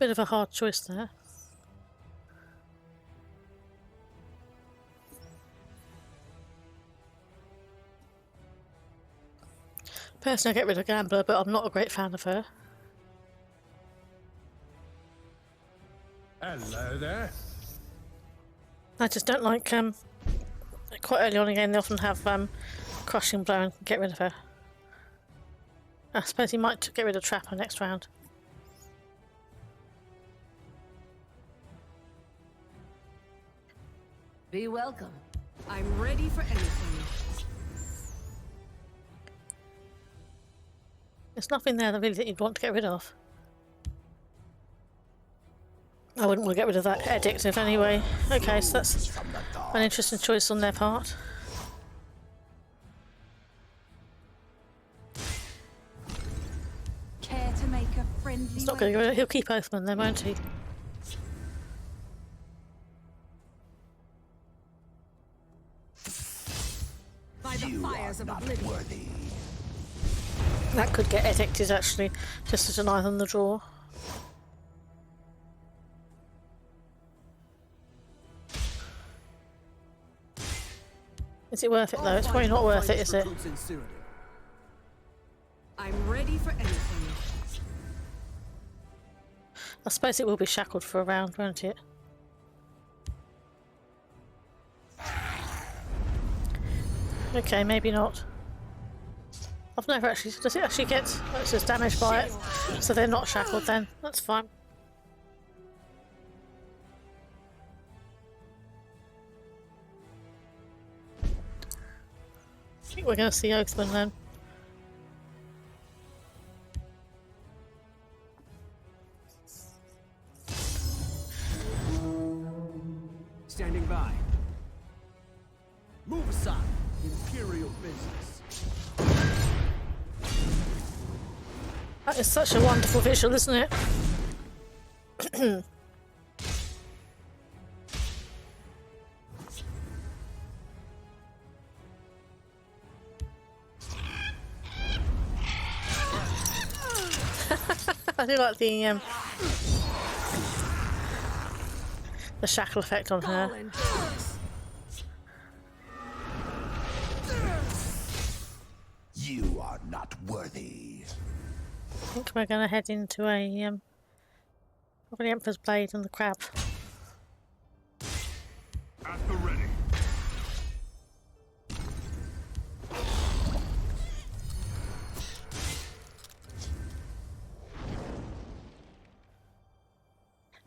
Bit of a hard choice there. Personally, I get rid of Gambler, but I'm not a great fan of her. Hello there. I just don't like, quite early on again, they often have Crushing Blow and get rid of her. I suppose he might get rid of Trapper next round. Be welcome. I'm ready for anything. There's nothing there that really that you'd want to get rid of. I wouldn't want to get rid of that addictive anyway. Okay, so that's an interesting choice on their part. Care to make a friendly? He's not going to go. He'll keep Oathman then, won't he? By the fires of oblivion. That could get addicted actually, just to deny them the draw. Is it worth it though? It's probably not worth it, is it? I'm ready for anything. I suppose it will be shackled for a round, won't it? Okay, maybe not. I've never actually... Does it actually get... Oh, it says damaged by it. So they're not shackled then. That's fine. I think we're going to see Oathman then. Standing by. Move aside. Imperial business. That is such a wonderful visual, isn't it? I do like the shackle effect on her. You are not worthy. I think we're going to head into a probably Emperor's Blade and the Crab. At the ready.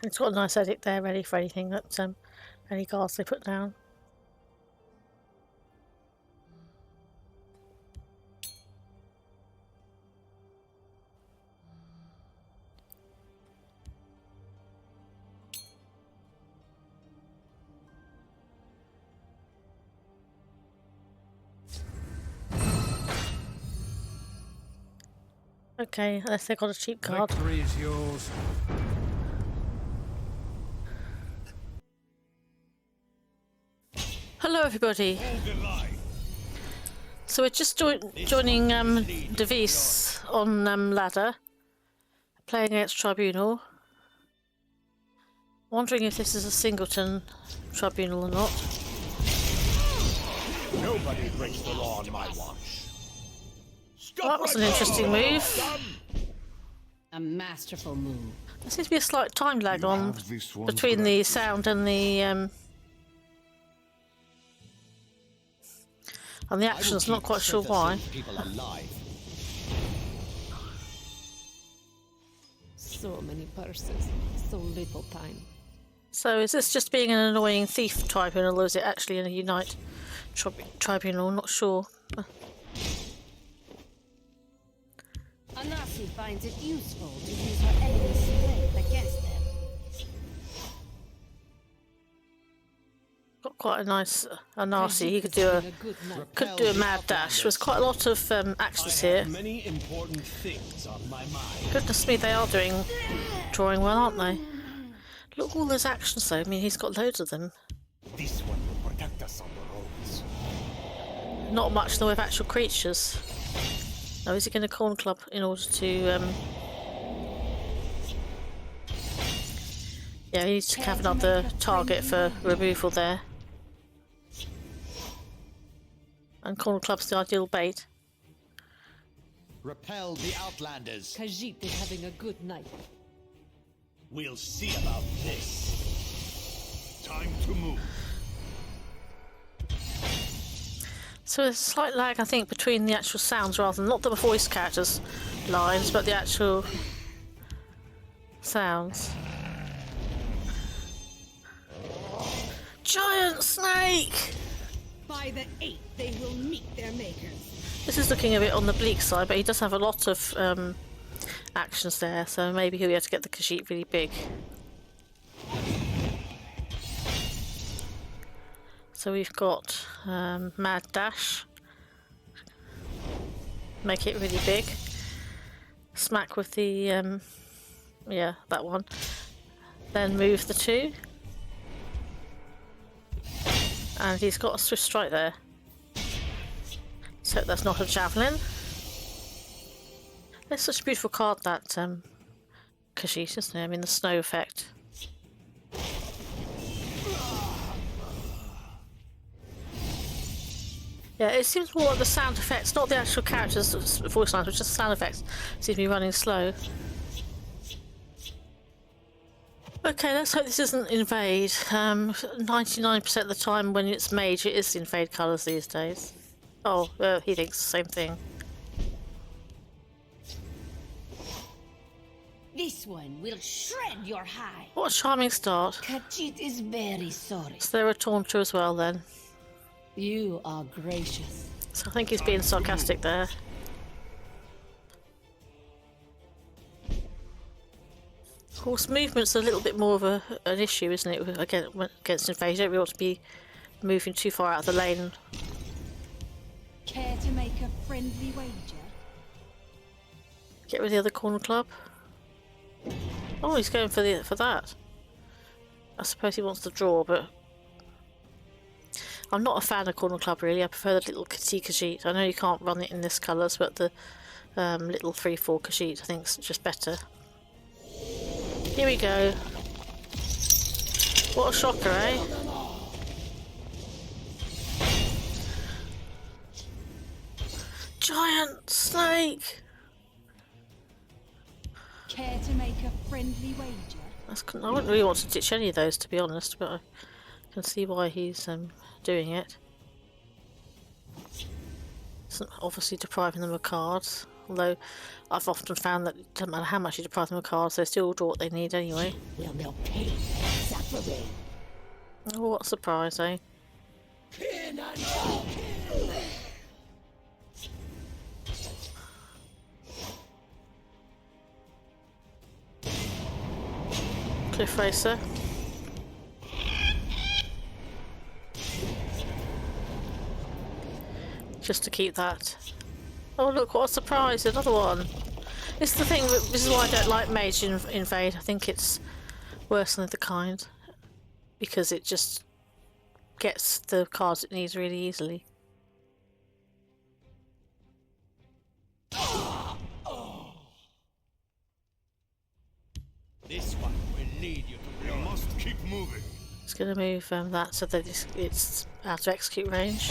And it's got a nice edit there ready for anything that any guards they put down. Okay, unless they've got a cheap card. Victory is yours. Hello everybody. So we're just joining deVisse on Ladder, playing against Tribunal. Wondering if this is a singleton Tribunal or not. Nobody breaks the law on my watch. Well, that was an interesting move. A masterful move. There seems to be a slight time lag on between the sound and the action's not quite sure why. So many purses, so little time. So is this just being an annoying thief tribunal, or is it actually a unite tribunal? Not sure. Anasi finds it useful to use her enemy's strength against them. Got quite a nice Anasi. He could do a mad dash. There's quite a lot of actions here. Many important things on my mind. Goodness me, they are drawing well, aren't they? Look at all those actions though. I mean, he's got loads of them. This one will protect us on the roads. Not much in the way of actual creatures. Oh, is he going to corn club in order to Yeah, he needs to have another target for removal there. And Corner Club's the ideal bait. Repel the Outlanders. Khajiit is having a good night. We'll see about this. Time to move. So there's a slight lag, I think, between the actual sounds rather than not the voice characters' lines, but the actual sounds. Giant snake! By the 8th, they will meet their makers. This is looking a bit on the bleak side, but he does have a lot of actions there, so maybe he'll be able to get the Khajiit really big. So we've got Mad Dash. Make it really big. Smack with the, yeah, that one. Then move the 2. And he's got a Swift Strike there. So that's not a Javelin. It's such a beautiful card, that Khajiit, isn't it? I mean, the snow effect. Yeah, it seems more like the sound effects, not the actual characters' voice lines, but just sound effects seem to be running slow. Okay, let's hope this isn't Invade. 99% of the time when it's Mage, it is Invade colours these days. Oh, he thinks the same thing. This one will shred your hide. What a charming start. Khajiit is very sorry. So they're a Taunter as well then. You are gracious. So I think he's being sarcastic there. Of course, movement's a little bit more of an issue, isn't it? Against Invade, you don't really want to be moving too far out of the lane. Care to make a friendly wager? Get rid of the other Corner Club. Oh, he's going for that. I suppose he wants to draw, but I'm not a fan of Corner Club really. I prefer the little Khajiit. I know you can't run it in this colours, but the little 3/4 Khajiit I think is just better. Here we go. What a shocker, eh? Giant snake! Care to make a friendly wager? I wouldn't really want to ditch any of those, to be honest, but I can see why he's doing it. It's obviously depriving them of cards, although I've often found that it doesn't matter how much you deprive them of cards, they still draw what they need anyway. Will no pain suffering? Oh, what a surprise, eh? Cliff Racer. Just to keep that. Oh look, what a surprise, another one. It's the thing, this is why I don't like Mage Invade. I think it's worse than the kind. Because it just gets the cards it needs really easily. This one will lead you to You must keep moving. It's going to move that so that it's out of execute range.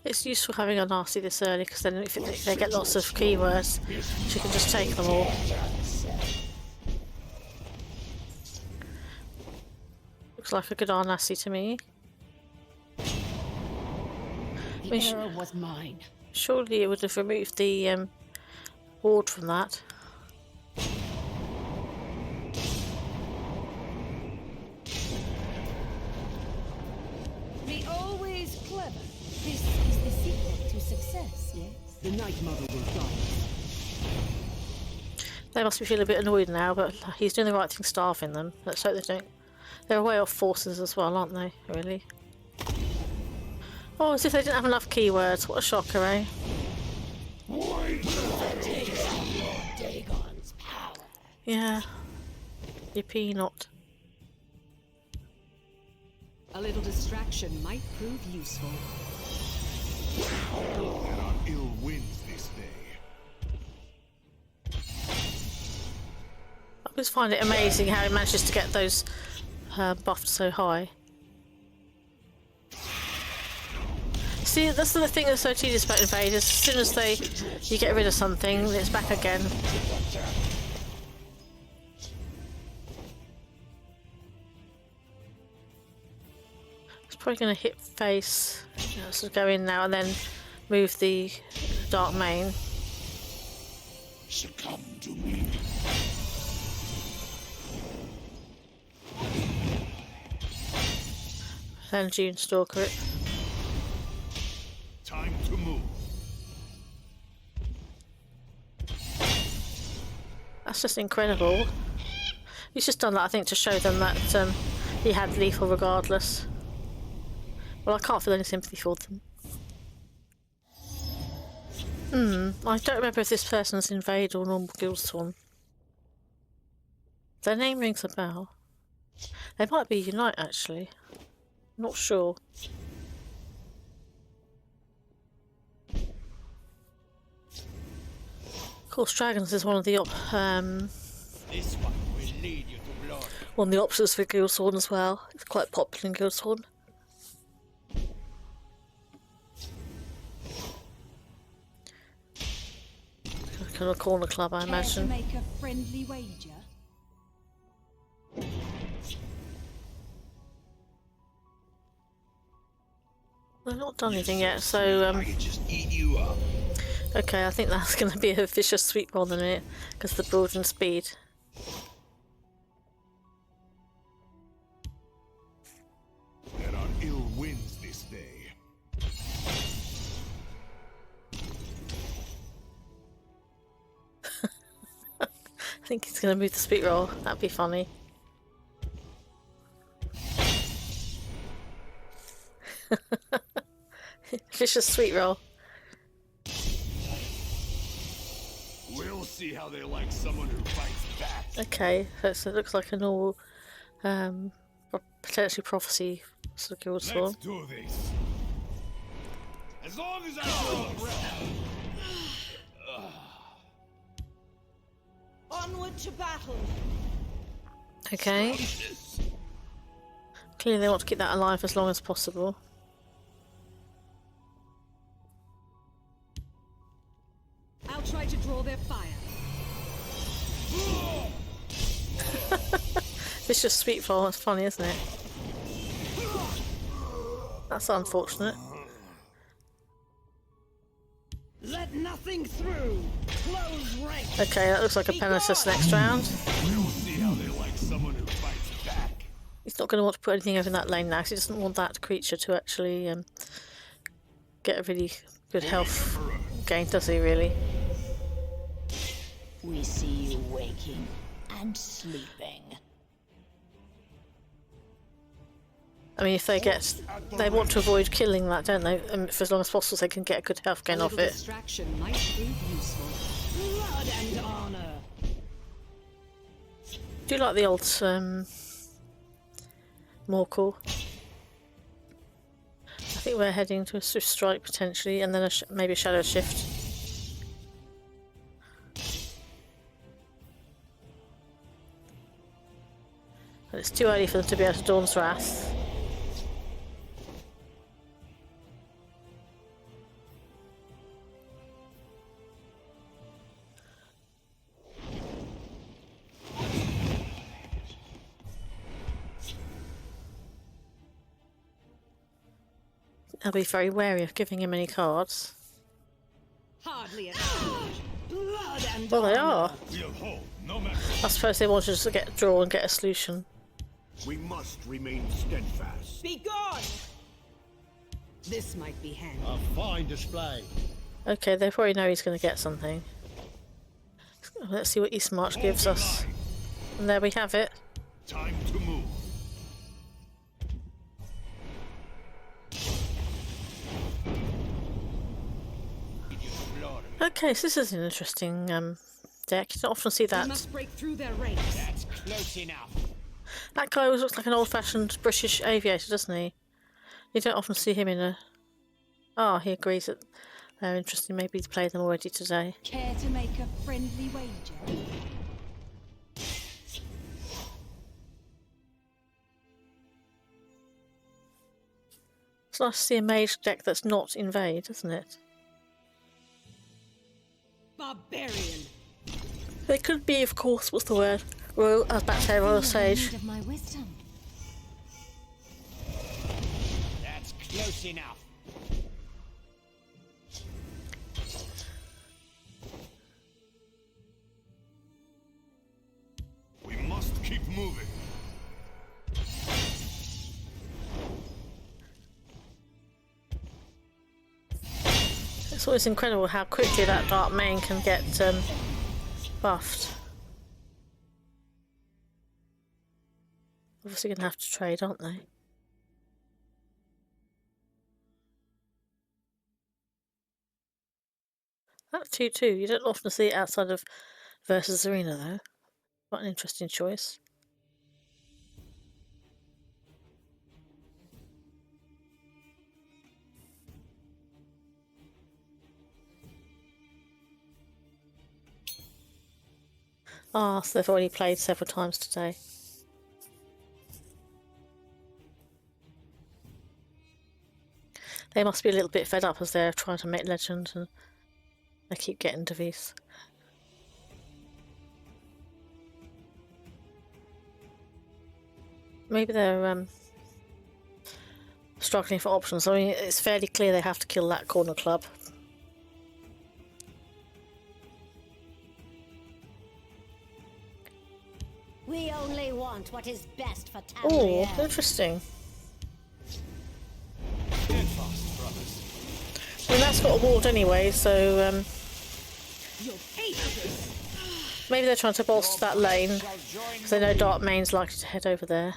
It's useful having a nasty this early because then if they get lots of keywords, she can just take them all. Looks like a good Arnassi to me. The error was mine. Surely it would have removed the ward from that. Be always clever. This is the secret to success, yes? The Night Mother will guide us. They must be feeling a bit annoyed now, but he's doing the right thing starving them. Let's hope they don't. They're away off forces as well, aren't they? Really? Oh, as if they didn't have enough keywords. What a shocker, eh? Dagon's power. Yeah. Yippee not. A little distraction might prove useful. There are ill winds this day. always find it amazing how he manages to get those buffed so high. See, that's the thing that's so tedious about Invade. As soon as you get rid of something, it's back again. It's probably going to hit face. So go in now and then move the Dark Mane. Succumb to me. Then June Stalker it. Time to move. That's just incredible. He's just done that, I think, to show them that he had lethal regardless. Well, I can't feel any sympathy for them. I don't remember if this person's Invade or normal Guildsworn. Their name rings a bell. They might be Unite, actually. Not sure. Of course, Dragons is one of the This one will lead you to glory. one of the options for Guildsworn as well. It's quite popular in Guildsworn. Kind of corner club, I Care to imagine. make a friendly wager? They've not done anything yet, so I can just eat you up. okay, I think that's going to be a vicious sweep roll in a minute because of the build and speed. There are ill winds this day. I think he's going to move the speed roll. That'd be funny. Vicious sweet roll. We'll see how they like someone who fights back. Okay, so it looks like a normal, potentially prophecy sort of Guildsworn. Let's do this. As long as I draw a breath. Onward to battle. Okay. Clearly they want to keep that alive as long as possible. I'll try to draw their fire. Vicious sweet roll, that's funny, isn't it? That's unfortunate. Let nothing through. Close ranks. Okay, that looks like a penalty next round. We'll see how they like someone who fights back. He's not going to want to put anything over in that lane now because he doesn't want that creature to actually get a really good health gain, does he really? We see you waking and sleeping. I mean, if they want to avoid killing that, don't they? For as long as possible, so they can get a good health gain off it. Distraction might prove useful. Blood and honor. Do you like the old Morkel? I think we're heading to a Swift Strike potentially, and then maybe a Shadow Shift. But it's too early for them to be able to Dawn's Wrath. I'll be very wary of giving him any cards. Hardly a charge. Blood and Well, they honor. are. We'll hold, no matter. I suppose they wanted us to get a draw and get a solution. We must remain steadfast. Be gone. This might be handy. A fine display. Okay, they probably know he's going to get something. Let's see what East March gives us. And there we have it. Time to move. Okay, so this is an interesting deck. You don't often see We that. must break through their ranks. That's close enough. That guy always looks like an old-fashioned British aviator, doesn't he? You don't often see him in a... Oh, he agrees that they're interesting. Maybe he's played them already today. Care to make a friendly wager? nice to see a mage deck that's not Invade, isn't it? Barbarian. They could be, of course, what's the word? Royal, I was about to say Royal Sage. Need of my wisdom. That's close enough. We must keep moving. It's always incredible how quickly that Dark Mane can get buffed. Obviously gonna have to trade, aren't they? That 2-2, you don't often see it outside of Versus Arena though. Quite an interesting choice. Ah, so they've already played several times today. They must be a little bit fed up as they're trying to make legend and they keep getting deVisse. Maybe they're struggling for options. I mean, it's fairly clear they have to kill that corner club. We only want what is best for Oh, Tamriel. interesting. Steadfast, brothers. I mean, that's got a ward anyway, so You'll hate this. maybe they're trying to bolster that lane because they know Dark Mane's likely to head over there.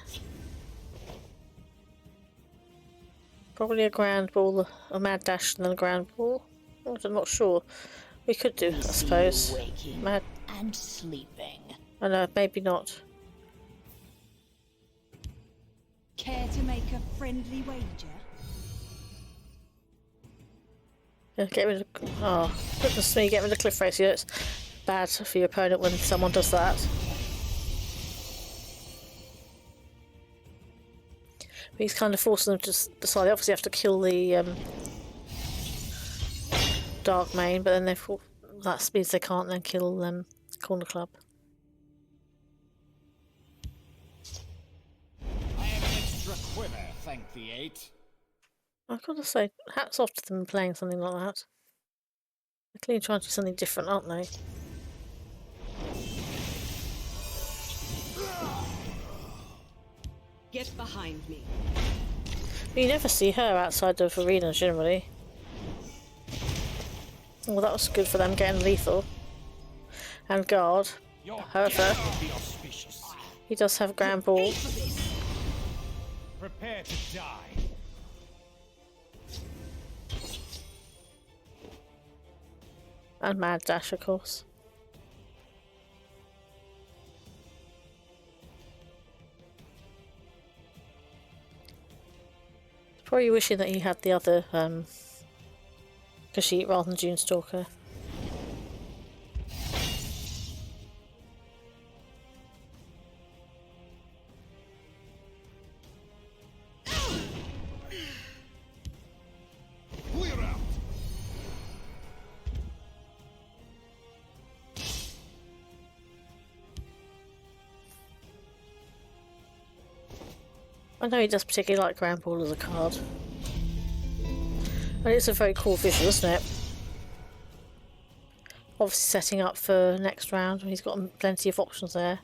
Probably a ground ball, a mad dash, and then a ground ball. I'm not sure. We could do, I suppose. Waking Mad. and sleeping. I know, maybe not. Care to make a friendly wager? Yeah, get rid of. Oh, goodness me, get rid of Cliff Race. You know, it's bad for your opponent when someone does that. But he's kind of forcing them to decide. They obviously have to kill the Dark Mane, but then that means they can't then kill Corner Club. I have an extra quiver, thank the 8. I've got to say, hats off to them playing something like that. They're clearly trying to do something different, aren't they? Get behind me. But you never see her outside of arenas generally. Well, that was good for them getting lethal. And guard. Your However, death will be auspicious. he does have ground ball. Prepare to die. And mad dash, of course. Probably wishing that he had the other Kashyyyk rather than June Stalker. Clear out. I know he does particularly like ground ball as a card. And it's a very cool visual, isn't it? Obviously setting up for next round. He's got plenty of options there.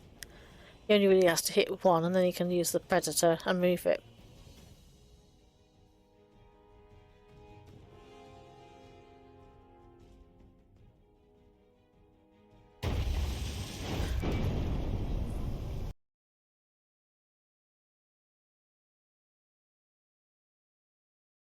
He only really has to hit one and then he can use the Predator and move it.